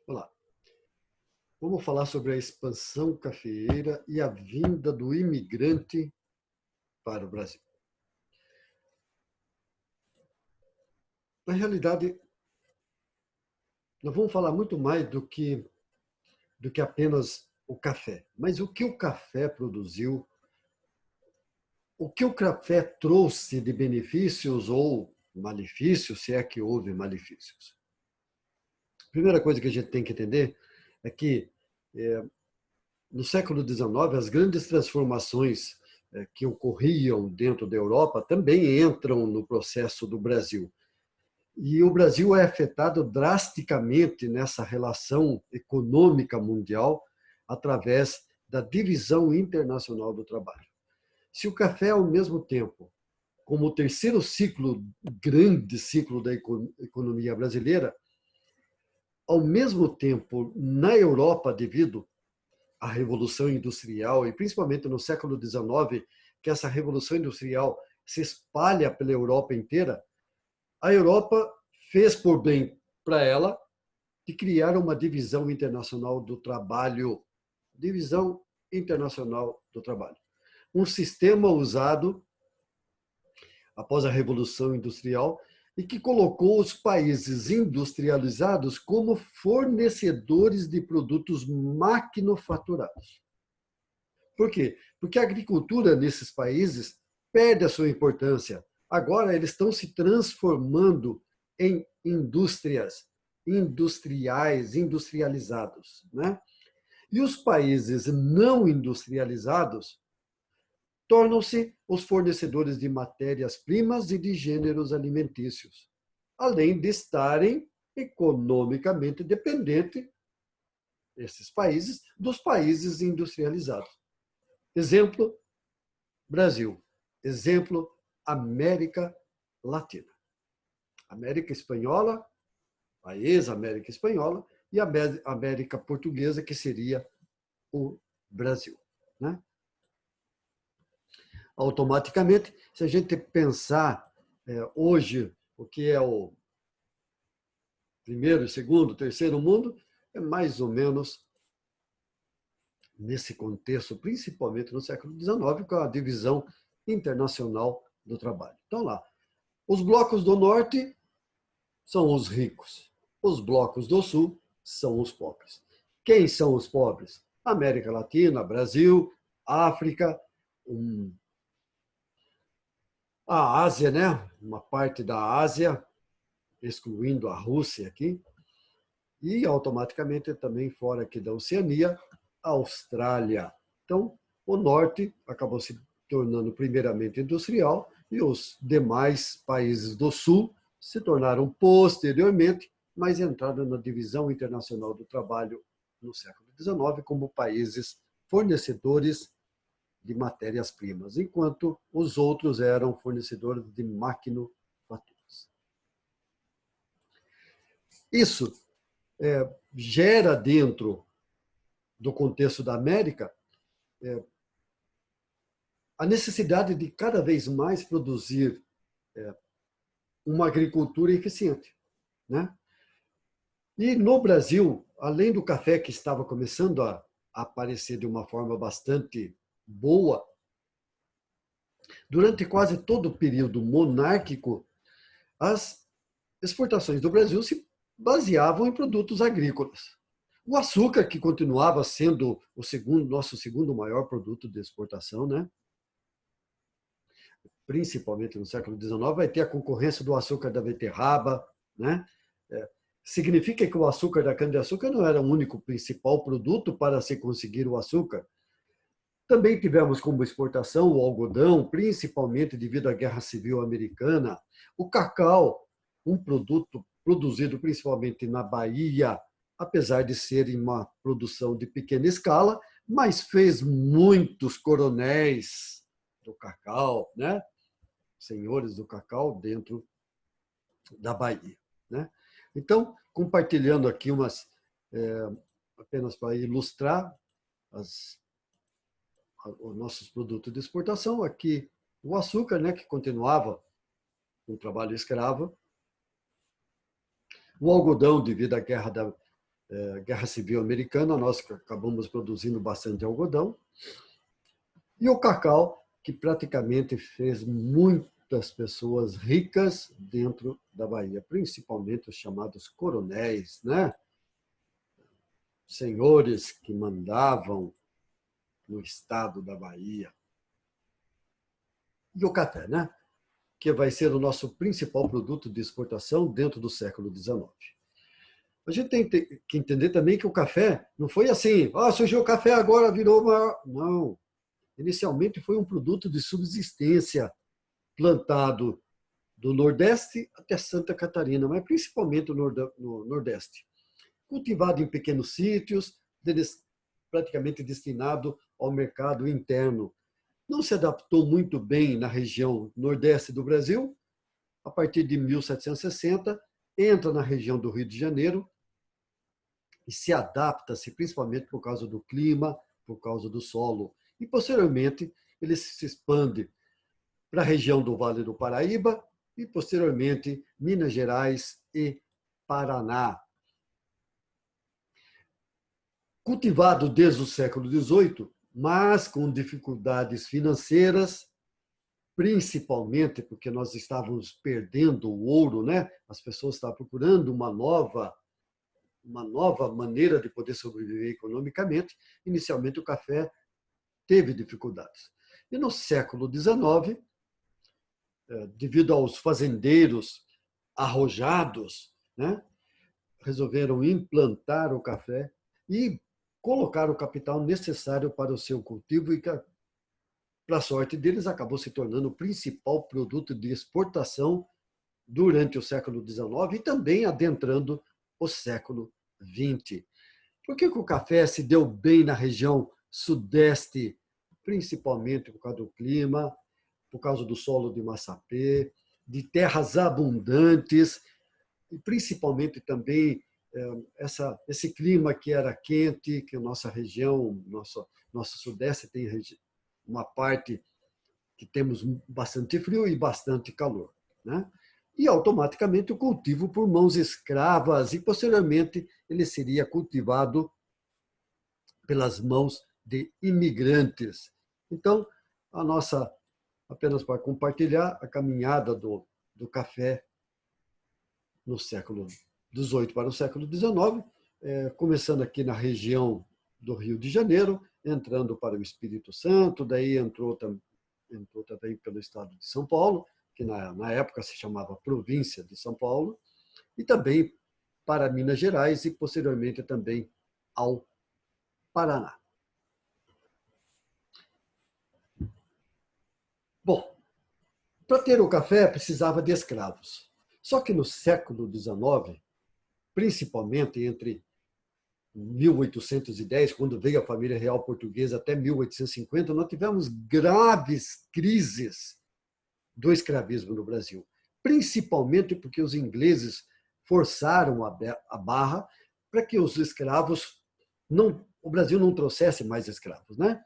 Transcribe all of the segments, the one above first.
Olá, vamos falar sobre a expansão cafeeira e a vinda do imigrante para o Brasil. Na realidade, nós vamos falar muito mais do que apenas o café, mas o que o café produziu, o que o café trouxe de benefícios ou malefícios, se é que houve malefícios. A primeira coisa que a gente tem que entender é que no século XIX, as grandes transformações que ocorriam dentro da Europa também entram no processo do Brasil. E o Brasil é afetado drasticamente nessa relação econômica mundial através da divisão internacional do trabalho. Se o café, ao mesmo tempo, como o terceiro ciclo, grande ciclo da economia brasileira, ao mesmo tempo, na Europa, devido à Revolução Industrial, e principalmente no século XIX, que essa Revolução Industrial se espalha pela Europa inteira, a Europa fez por bem para ela de criar uma divisão internacional do trabalho, divisão internacional do trabalho. Um sistema usado após a Revolução Industrial e que colocou os países industrializados como fornecedores de produtos maquinofaturados. Por quê? Porque a agricultura nesses países perde a sua importância. Agora eles estão se transformando em indústrias, industrializados, né? E os países não industrializados tornam-se os fornecedores de matérias-primas e de gêneros alimentícios, além de estarem economicamente dependentes, esses países, dos países industrializados. Exemplo, Brasil. Exemplo, América Latina. América Espanhola, a ex-América Espanhola, e a América Portuguesa, que seria o Brasil, né? Automaticamente, se a gente pensar hoje o que é o primeiro, segundo, terceiro mundo, é mais ou menos nesse contexto, principalmente no século XIX, com a divisão internacional do trabalho. Então, lá, os blocos do norte são os ricos, os blocos do sul são os pobres. Quem são os pobres? América Latina, Brasil, África, a Ásia, né? Uma parte da Ásia, excluindo a Rússia aqui, e automaticamente também fora aqui da Oceania, a Austrália. Então, o norte acabou se tornando primeiramente industrial e os demais países do sul se tornaram posteriormente, mas entraram na divisão internacional do trabalho no século XIX como países fornecedores de matérias-primas, enquanto os outros eram fornecedores de maquinofaturas. Isso gera dentro do contexto da América a necessidade de cada vez mais produzir uma agricultura eficiente, né? E no Brasil, além do café que estava começando a aparecer de uma forma bastante boa, durante quase todo o período monárquico, as exportações do Brasil se baseavam em produtos agrícolas. O açúcar, que continuava sendo nosso segundo maior produto de exportação, né? Principalmente no século XIX, vai ter a concorrência do açúcar da beterraba, né? Significa que o açúcar da cana-de-açúcar não era o único principal produto para se conseguir o açúcar. Também tivemos como exportação o algodão, principalmente devido à Guerra Civil Americana, o cacau, um produto produzido principalmente na Bahia, apesar de ser em uma produção de pequena escala, mas fez muitos coronéis do cacau, né? Senhores do cacau dentro da Bahia, né? Então, compartilhando aqui apenas para ilustrar os nossos produtos de exportação, aqui o açúcar, né, que continuava com o trabalho escravo, o algodão devido à Guerra Guerra Civil Americana, nós acabamos produzindo bastante algodão. E o cacau, que praticamente fez muitas pessoas ricas dentro da Bahia, principalmente os chamados coronéis, né? Senhores que mandavam no estado da Bahia. E o café, né? Que vai ser o nosso principal produto de exportação dentro do século XIX. A gente tem que entender também que o café não foi assim, surgiu o café, agora virou uma... Não. Inicialmente foi um produto de subsistência plantado do Nordeste até Santa Catarina, mas principalmente no Nordeste. Cultivado em pequenos sítios, praticamente destinado ao mercado interno. Não se adaptou muito bem na região Nordeste do Brasil. A partir de 1760, entra na região do Rio de Janeiro e se adapta-se principalmente por causa do clima, por causa do solo. E, posteriormente, ele se expande para a região do Vale do Paraíba e, posteriormente, Minas Gerais e Paraná. Cultivado desde o século XVIII, mas com dificuldades financeiras, principalmente porque nós estávamos perdendo o ouro, né? As pessoas estavam procurando uma nova maneira de poder sobreviver economicamente. Inicialmente, o café teve dificuldades. E no século XIX, devido aos fazendeiros arrojados, né, resolveram implantar o café e colocar o capital necessário para o seu cultivo e, para a sorte deles, acabou se tornando o principal produto de exportação durante o século XIX e também adentrando o século XX. Por que o café se deu bem na região sudeste, principalmente por causa do clima, por causa do solo de Massapê, de terras abundantes, e principalmente também esse clima que era quente, que a nossa região, nosso sudeste tem uma parte que temos bastante frio e bastante calor, né? E automaticamente o cultivo por mãos escravas e posteriormente ele seria cultivado pelas mãos de imigrantes. Então, apenas para compartilhar, a caminhada do café no século XVIII para o século XIX, começando aqui na região do Rio de Janeiro, entrando para o Espírito Santo, daí entrou também pelo estado de São Paulo, que na época se chamava Província de São Paulo, e também para Minas Gerais e posteriormente também ao Paraná. Bom, para ter o café precisava de escravos. Só que no século XIX, principalmente entre 1810, quando veio a família real portuguesa, até 1850, nós tivemos graves crises do escravismo no Brasil, principalmente porque os ingleses forçaram a barra para que os escravos o Brasil não trouxesse mais escravos, né?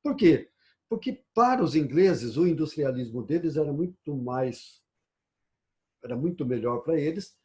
Por quê? Porque para os ingleses o industrialismo deles era muito melhor para eles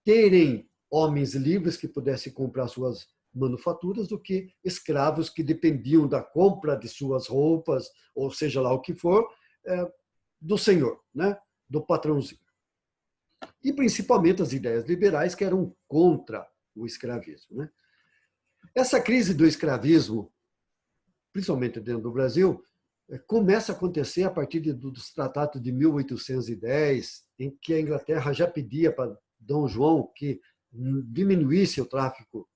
terem homens livres que pudessem comprar suas manufaturas do que escravos que dependiam da compra de suas roupas, ou seja lá o que for, do senhor, né? Do patrãozinho. E principalmente as ideias liberais que eram contra o escravismo, né? Essa crise do escravismo, principalmente dentro do Brasil, começa a acontecer a partir dos tratados de 1810, em que a Inglaterra já pedia para Dom João que diminuísse o tráfico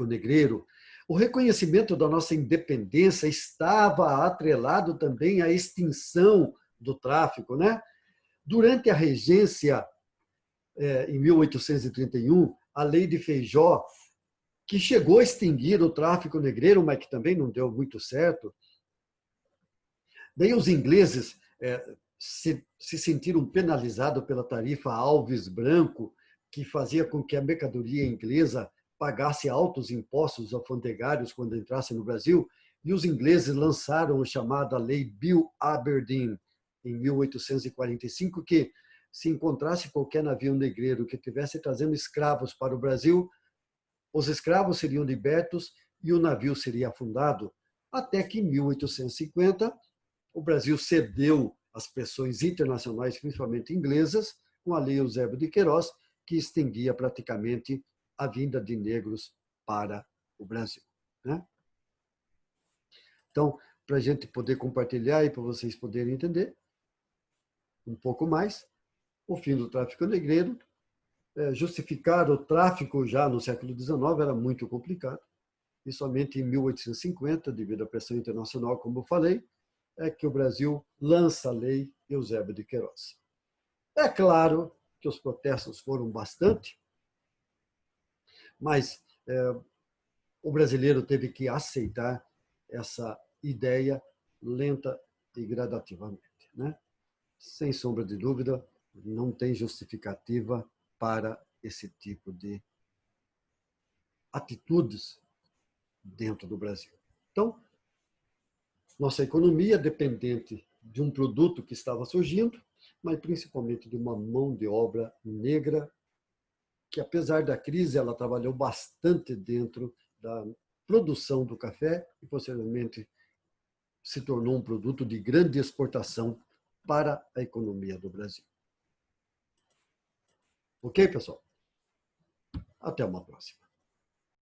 negreiro. O reconhecimento da nossa independência estava atrelado também à extinção do tráfico, né? Durante a regência, em 1831, a Lei de Feijó, que chegou a extinguir o tráfico negreiro, mas que também não deu muito certo. Daí os ingleses se sentiram penalizados pela tarifa Alves Branco, que fazia com que a mercadoria inglesa pagasse altos impostos alfandegários quando entrasse no Brasil, e os ingleses lançaram a chamada Lei Bill Aberdeen, em 1845, que se encontrasse qualquer navio negreiro que estivesse trazendo escravos para o Brasil, os escravos seriam libertos e o navio seria afundado, até que em 1850 o Brasil cedeu às pressões internacionais, principalmente inglesas, com a Lei Eusébio de Queiroz, que estendia praticamente a vinda de negros para o Brasil. Né? Então, para a gente poder compartilhar e para vocês poderem entender um pouco mais, o fim do tráfico negreiro, justificar o tráfico já no século XIX era muito complicado, e somente em 1850, devido à pressão internacional, como eu falei, é que o Brasil lança a Lei Eusébio de Queiroz. É claro que os protestos foram bastante, mas o brasileiro teve que aceitar essa ideia lenta e gradativamente. Né? Sem sombra de dúvida, não tem justificativa para esse tipo de atitudes dentro do Brasil. Então, nossa economia dependente de um produto que estava surgindo, mas principalmente de uma mão de obra negra, que apesar da crise, ela trabalhou bastante dentro da produção do café e posteriormente se tornou um produto de grande exportação para a economia do Brasil. Ok, pessoal? Até uma próxima.